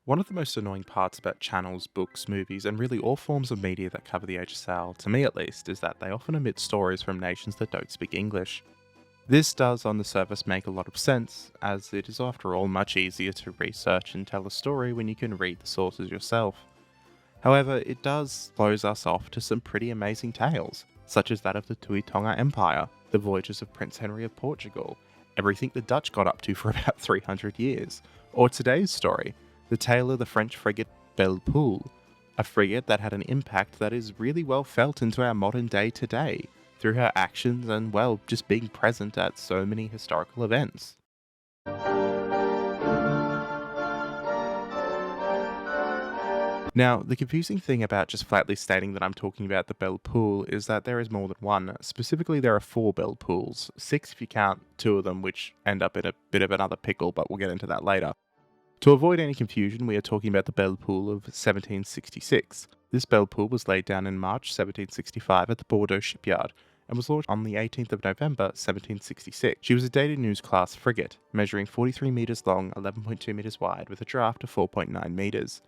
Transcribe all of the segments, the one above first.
One of the most annoying parts about channels, books, movies, and really all forms of media that cover the HSL, to me at least, is that they often omit stories from nations that don't speak English. This does, on the surface, make a lot of sense, as it is after all much easier to research and tell a story when you can read the sources yourself. However, it does close us off to some pretty amazing tales, such as that of the Tuitonga Empire, the voyages of Prince Henry of Portugal, everything the Dutch got up to for about 300 years, or today's story, the tale of the French frigate Belle Poule, a frigate that had an impact that is really well felt into our modern day today, through her actions and, well, just being present at so many historical events. Now, the confusing thing about just flatly stating that I'm talking about the Belle Poule is that there is more than one. Specifically, there are 4 Belle Poules, 6 if you count 2 of them, which end up in a bit of another pickle, but we'll get into that later. To avoid any confusion, we are talking about the Belle Poule of 1766. This Belle Poule was laid down in March 1765 at the Bordeaux shipyard, and was launched on the 18th of November 1766. She was a dated news class frigate, measuring 43 metres long, 11.2 metres wide, with a draft of 4.9 metres.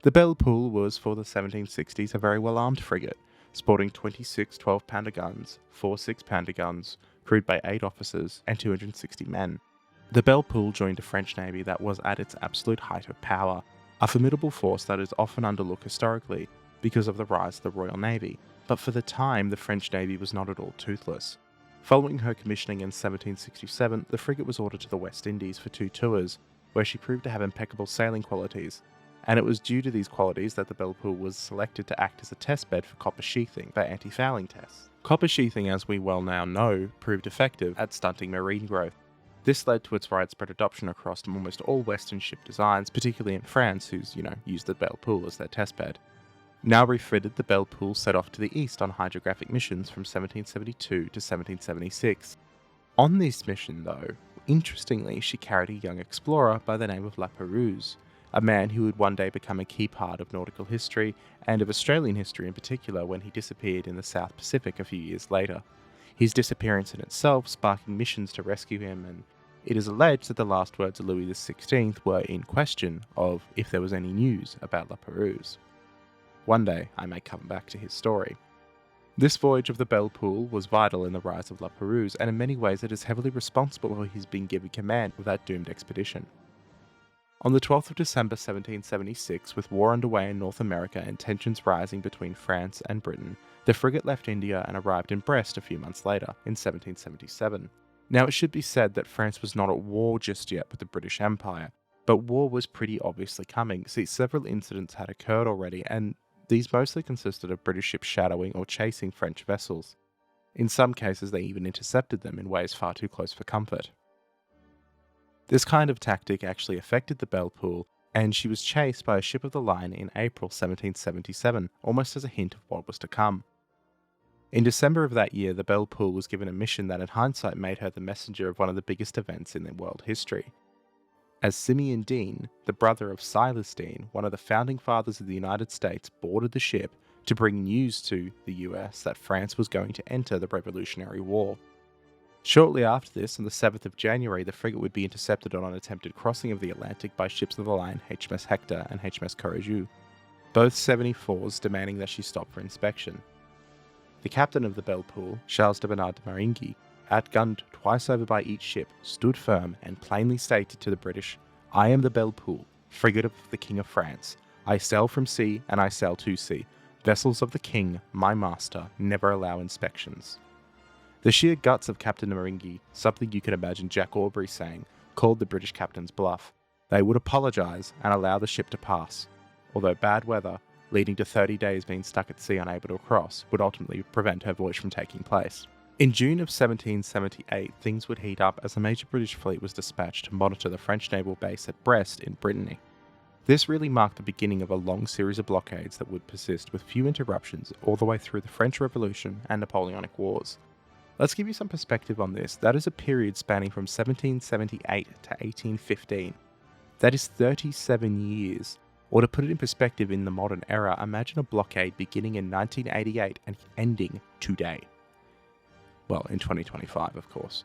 The Belle Poule was, for the 1760s, a very well-armed frigate, sporting 26 12-pounder guns, 4 6-pounder guns, crewed by 8 officers, and 260 men. The Belle Poule joined a French navy that was at its absolute height of power, a formidable force that is often underlooked historically because of the rise of the Royal Navy, but for the time the French Navy was not at all toothless. Following her commissioning in 1767, the frigate was ordered to the West Indies for 2 tours, where she proved to have impeccable sailing qualities, and it was due to these qualities that the Belle Poule was selected to act as a testbed for copper sheathing for anti-fouling tests. Copper sheathing, as we well now know, proved effective at stunting marine growth. This led to its widespread adoption across almost all Western ship designs, particularly in France, who's, used the Belle Poule as their testbed. Now refitted, the Belle Poule set off to the east on hydrographic missions from 1772 to 1776. On this mission, though, interestingly, she carried a young explorer by the name of La Perouse, a man who would one day become a key part of nautical history, and of Australian history in particular, when he disappeared in the South Pacific a few years later. His disappearance in itself sparking missions to rescue him, and it is alleged that the last words of Louis XVI were in question of if there was any news about La Perouse. One day, I may come back to his story. This voyage of the Belle Poule was vital in the rise of La Perouse, and in many ways it is heavily responsible for his being given command of that doomed expedition. On the 12th of December 1776, with war underway in North America and tensions rising between France and Britain, the frigate left India and arrived in Brest a few months later, in 1777. Now it should be said that France was not at war just yet with the British Empire, but war was pretty obviously coming, since several incidents had occurred already, and these mostly consisted of British ships shadowing or chasing French vessels. In some cases they even intercepted them in ways far too close for comfort. This kind of tactic actually affected the Belle Poule, and she was chased by a ship of the line in April 1777, almost as a hint of what was to come. In December of that year, the Belle Poule was given a mission that in hindsight made her the messenger of one of the biggest events in world history. As Simeon Dean, the brother of Silas Dean, one of the founding fathers of the United States, boarded the ship to bring news to the US that France was going to enter the Revolutionary War. Shortly after this, on the 7th of January, the frigate would be intercepted on an attempted crossing of the Atlantic by ships of the line HMS Hector and HMS Courageux, both 74s demanding that she stop for inspection. The captain of the Belle Poule, Charles de Bernard de Maringui, outgunned twice over by each ship, stood firm and plainly stated to the British, "I am the Belle Poule, frigate of the King of France. I sail from sea and I sail to sea. Vessels of the King, my master, never allow inspections." The sheer guts of Captain de Maringui, something you can imagine Jack Aubrey saying, called the British captain's bluff. They would apologise and allow the ship to pass, although bad weather, leading to 30 days being stuck at sea unable to cross, would ultimately prevent her voyage from taking place. In June of 1778, things would heat up as a major British fleet was dispatched to monitor the French naval base at Brest in Brittany. This really marked the beginning of a long series of blockades that would persist with few interruptions all the way through the French Revolution and Napoleonic Wars. Let's give you some perspective on this. That is a period spanning from 1778 to 1815. That is 37 years. Or to put it in perspective in the modern era, imagine a blockade beginning in 1988 and ending today. Well, in 2025, of course.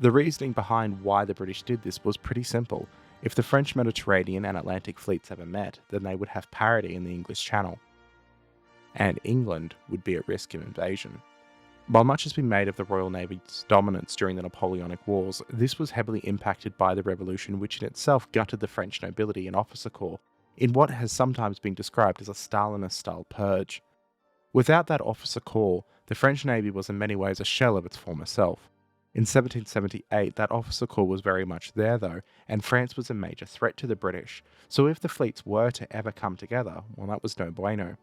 The reasoning behind why the British did this was pretty simple. If the French Mediterranean and Atlantic fleets ever met, then they would have parity in the English Channel, and England would be at risk of invasion. While much has been made of the Royal Navy's dominance during the Napoleonic Wars, this was heavily impacted by the Revolution, which in itself gutted the French nobility and officer corps, in what has sometimes been described as a Stalinist-style purge. Without that officer corps, the French Navy was in many ways a shell of its former self. In 1778, that officer corps was very much there though, and France was a major threat to the British, so if the fleets were to ever come together, well, that was no bueno.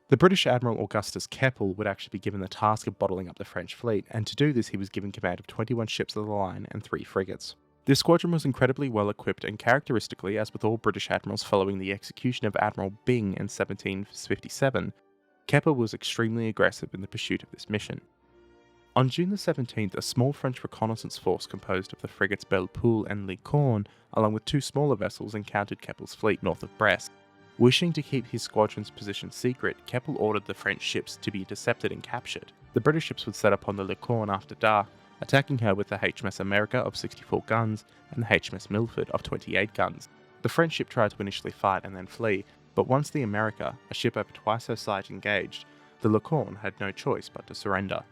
The British Admiral Augustus Keppel would actually be given the task of bottling up the French fleet, and to do this he was given command of 21 ships of the line and 3 frigates. This squadron was incredibly well equipped, and characteristically, as with all British admirals following the execution of Admiral Byng in 1757, Keppel was extremely aggressive in the pursuit of this mission. On June the 17th, a small French reconnaissance force composed of the frigates Belle Poule and Licorne, along with 2 smaller vessels, encountered Keppel's fleet north of Brest. Wishing to keep his squadron's position secret, Keppel ordered the French ships to be intercepted and captured. The British ships would set up on the Licorne after dark, attacking her with the HMS America of 64 guns and the HMS Milford of 28 guns. The French ship tried to initially fight and then flee, but once the America, a ship over twice her size, engaged, the Licorne had no choice but to surrender.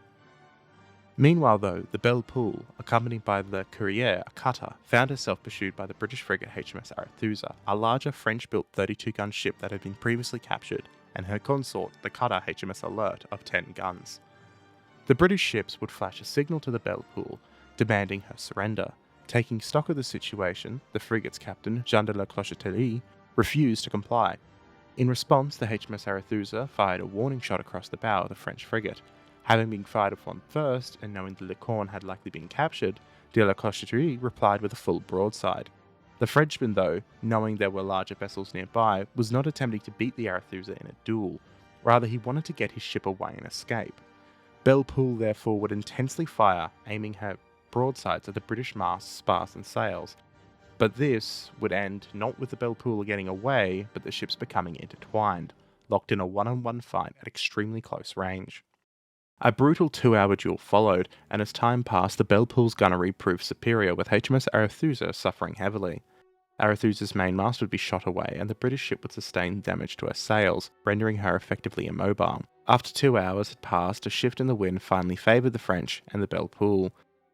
Meanwhile though, the Belle Poule, accompanied by the Courrier, a cutter, found herself pursued by the British frigate HMS Arethusa, a larger French-built 32-gun ship that had been previously captured, and her consort, the cutter HMS Alert, of 10 guns. The British ships would flash a signal to the Belle Poule, demanding her surrender. Taking stock of the situation, the frigate's captain, Jean de la Clocheterie, refused to comply. In response, the HMS Arethusa fired a warning shot across the bow of the French frigate. Having been fired upon first, and knowing the Licorne had likely been captured, de la Clocheterie replied with a full broadside. The Frenchman, though, knowing there were larger vessels nearby, was not attempting to beat the Arethusa in a duel. Rather, he wanted to get his ship away and escape. Belle Poule therefore would intensely fire, aiming her broadsides at the British masts, spars and sails. But this would end not with the Belle Poule getting away, but the ships becoming intertwined, locked in a one-on-one fight at extremely close range. A brutal 2-hour duel followed, and as time passed, the Belle Poule's gunnery proved superior, with HMS Arethusa suffering heavily. Arethusa's mainmast would be shot away, and the British ship would sustain damage to her sails, rendering her effectively immobile. After 2 hours had passed, a shift in the wind finally favoured the French and the Belle Poule.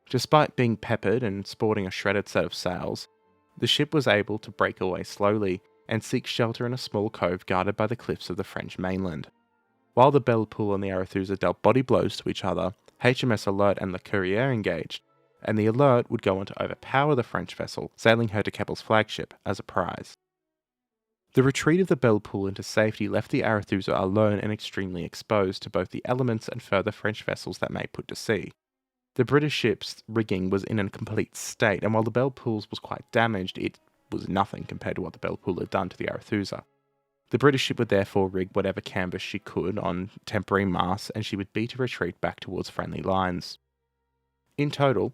Despite being peppered and sporting a shredded set of sails, the ship was able to break away slowly and seek shelter in a small cove guarded by the cliffs of the French mainland. While the Belle Poule and the Arethusa dealt body blows to each other, HMS Alert and the Courrier engaged, and the Alert would go on to overpower the French vessel, sailing her to Keppel's flagship as a prize. The retreat of the Belle Poule into safety left the Arethusa alone and extremely exposed to both the elements and further French vessels that may put to sea. The British ship's rigging was in a complete state, and while the Belle Poule's was quite damaged, it was nothing compared to what the Belle Poule had done to the Arethusa. The British ship would therefore rig whatever canvas she could on temporary masts, and she would beat a retreat back towards friendly lines. In total,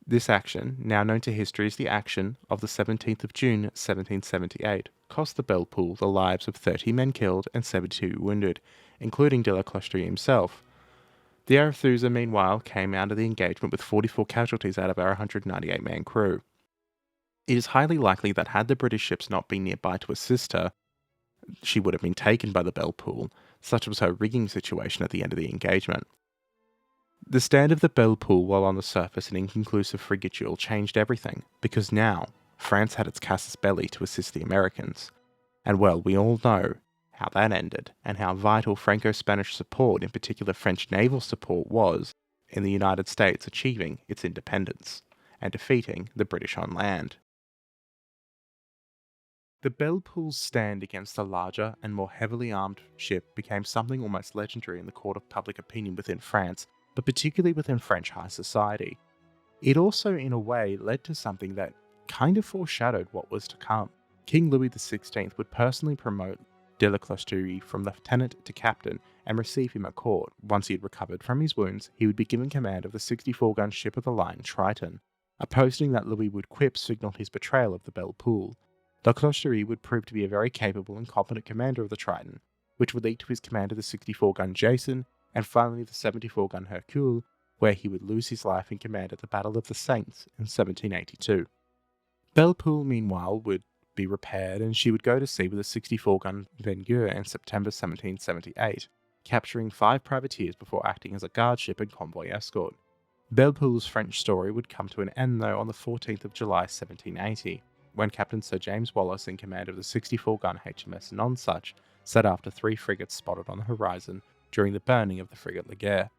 this action, now known to history as the action of the 17th of June 1778, cost the Belle Poule the lives of 30 men killed and 72 wounded, including de la Clocheterie himself. The Arethusa, meanwhile, came out of the engagement with 44 casualties out of our 198-man crew. It is highly likely that had the British ships not been nearby to assist her, she would have been taken by the Belle Poule, such was her rigging situation at the end of the engagement. The stand of the Belle Poule, while on the surface an inconclusive frigate duel, changed everything, because now France had its casus belli to assist the Americans. And well, we all know how that ended, and how vital Franco-Spanish support, in particular French naval support, was in the United States achieving its independence, and defeating the British on land. The Belle Poule's stand against a larger and more heavily armed ship became something almost legendary in the court of public opinion within France, but particularly within French high society. It also, in a way, led to something that kind of foreshadowed what was to come. King Louis XVI would personally promote de la Clocheterie from lieutenant to captain and receive him at court. Once he had recovered from his wounds, he would be given command of the 64-gun ship of the line Triton. A posting that Louis would quip signalled his betrayal of the Belle Poule. La Clocheterie would prove to be a very capable and competent commander of the Triton, which would lead to his command of the 64-gun Jason, and finally the 74-gun Hercule, where he would lose his life in command at the Battle of the Saints in 1782. Belle Poule, meanwhile, would be repaired and she would go to sea with a 64-gun Vengeur in September 1778, capturing 5 privateers before acting as a guard ship and convoy escort. Belle Poule's French story would come to an end, though, on the 14th of July 1780, when Captain Sir James Wallace, in command of the 64-gun HMS Nonsuch, set after 3 frigates spotted on the horizon during the burning of the frigate Laguerre.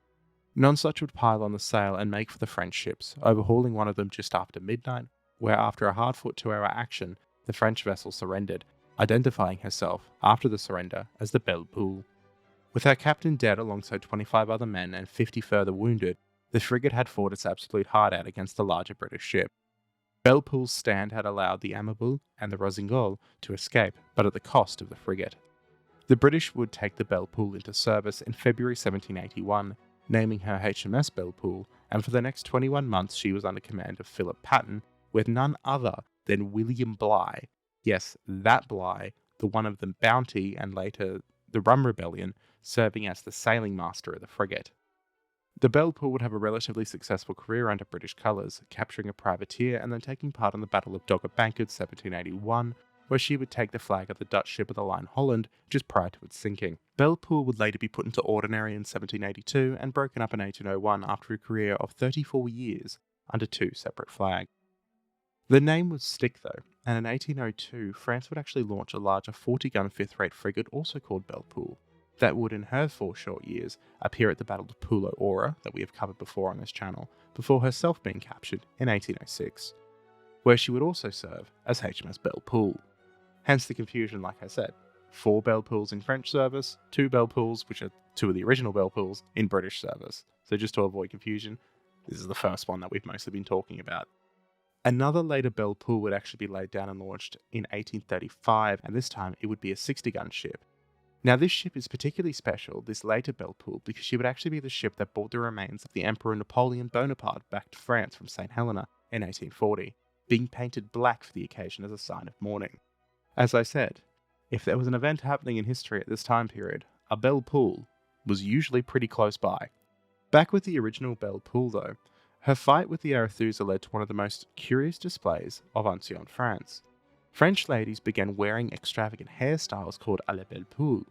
Nonsuch would pile on the sail and make for the French ships, overhauling one of them just after midnight, where after a hard-fought 2-hour action, the French vessel surrendered, identifying herself, after the surrender, as the Belle Poule. With her captain dead alongside 25 other men and 50 further wounded, the frigate had fought its absolute heart out against the larger British ship. Belle Poule's stand had allowed the Aimable and the Rossignol to escape, but at the cost of the frigate. The British would take the Belle Poule into service in February 1781, naming her HMS Belle Poule, and for the next 21 months she was under command of Philip Patton, with none other than William Bligh. Yes, that Bligh, the one of the Bounty and later the Rum Rebellion, serving as the sailing master of the frigate. The Belle Poule would have a relatively successful career under British colours, capturing a privateer and then taking part in the Battle of Dogger Bank in 1781, where she would take the flag of the Dutch ship of the line Holland just prior to its sinking. Belle Poule would later be put into ordinary in 1782 and broken up in 1801 after a career of 34 years under 2 separate flags. The name would stick though, and in 1802 France would actually launch a larger 40-gun fifth-rate frigate also called Belle Poule, that would in her 4 short years appear at the Battle of Poulo Ora that we have covered before on this channel, before herself being captured in 1806, where she would also serve as HMS Belle Poule. Hence the confusion, like I said. 4 Belle Poules in French service, 2 Belle Poules, which are 2 of the original Belle Poules, in British service. So just to avoid confusion, this is the first one that we've mostly been talking about. Another later Belle Poule would actually be laid down and launched in 1835, and this time it would be a 60-gun ship. Now this ship is particularly special, this later Belle Poule, because she would actually be the ship that brought the remains of the Emperor Napoleon Bonaparte back to France from St. Helena in 1840, being painted black for the occasion as a sign of mourning. As I said, if there was an event happening in history at this time period, a Belle Poule was usually pretty close by. Back with the original Belle Poule though, her fight with the Arethusa led to one of the most curious displays of ancien France. French ladies began wearing extravagant hairstyles called à la Belle Poule,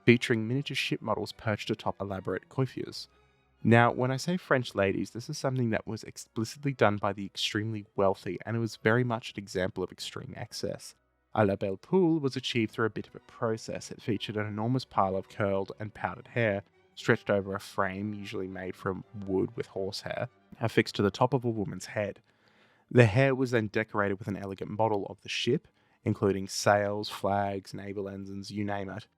featuring miniature ship models perched atop elaborate coiffures. Now, when I say French ladies, this is something that was explicitly done by the extremely wealthy, and it was very much an example of extreme excess. À la Belle Poule was achieved through a bit of a process. It featured an enormous pile of curled and powdered hair, stretched over a frame usually made from wood with horsehair, affixed to the top of a woman's head. The hair was then decorated with an elegant model of the ship, including sails, flags, naval ensigns, you name it.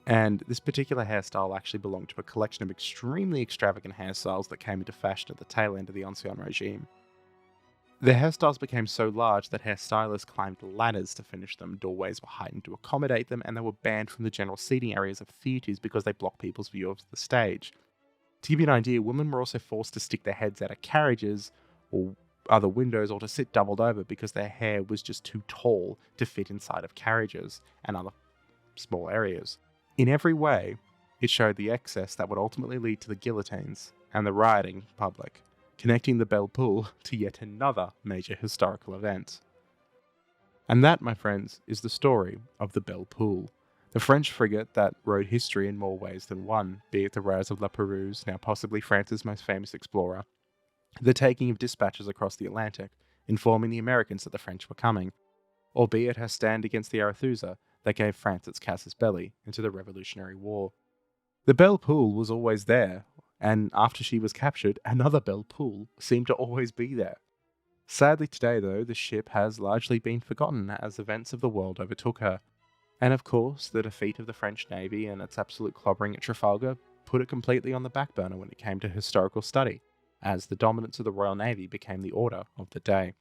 And this particular hairstyle actually belonged to a collection of extremely extravagant hairstyles that came into fashion at the tail end of the Ancien regime. The hairstyles became so large that hairstylists climbed ladders to finish them, doorways were heightened to accommodate them, and they were banned from the general seating areas of theatres because they blocked people's view of the stage. To give you an idea, women were also forced to stick their heads out of carriages or other windows or to sit doubled over because their hair was just too tall to fit inside of carriages and other small areas. In every way, it showed the excess that would ultimately lead to the guillotines and the rioting public, connecting the Belle Poule to yet another major historical event. And that, my friends, is the story of the Belle Poule, the French frigate that wrote history in more ways than one, be it the rise of La Perouse, now possibly France's most famous explorer, the taking of dispatches across the Atlantic, informing the Americans that the French were coming, or be it her stand against the Arethusa that gave France its casus belli into the Revolutionary War. The Belle Poule was always there, and after she was captured, another Belle Poule seemed to always be there. Sadly today, though, the ship has largely been forgotten as events of the world overtook her. And of course, the defeat of the French Navy and its absolute clobbering at Trafalgar put it completely on the back burner when it came to historical study, as the dominance of the Royal Navy became the order of the day.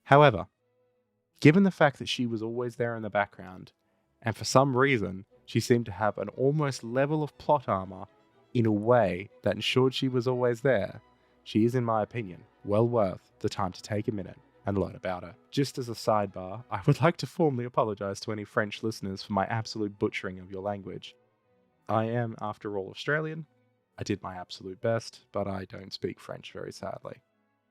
However, given the fact that she was always there in the background, and for some reason she seemed to have an almost level of plot armor in a way that ensured she was always there, she is, in my opinion, well worth the time to take a minute and learn about her. Just as a sidebar, I would like to formally apologise to any French listeners for my absolute butchering of your language. I am, after all, Australian. I did my absolute best, but I don't speak French very sadly.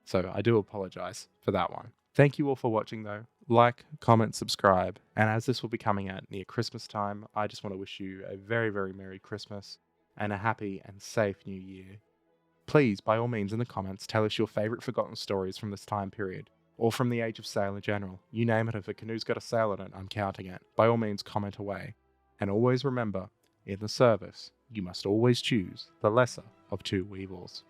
So I do apologise for that one. Thank you all for watching though. Like, comment, subscribe, and as this will be coming out near Christmas time, I just want to wish you a very, very Merry Christmas and a happy and safe New Year. Please, by all means in the comments, tell us your favourite forgotten stories from this time period, or from the Age of Sail in general. You name it, if a canoe's got a sail on it, I'm counting it. By all means, comment away. And always remember, in the service, you must always choose the lesser of two evils.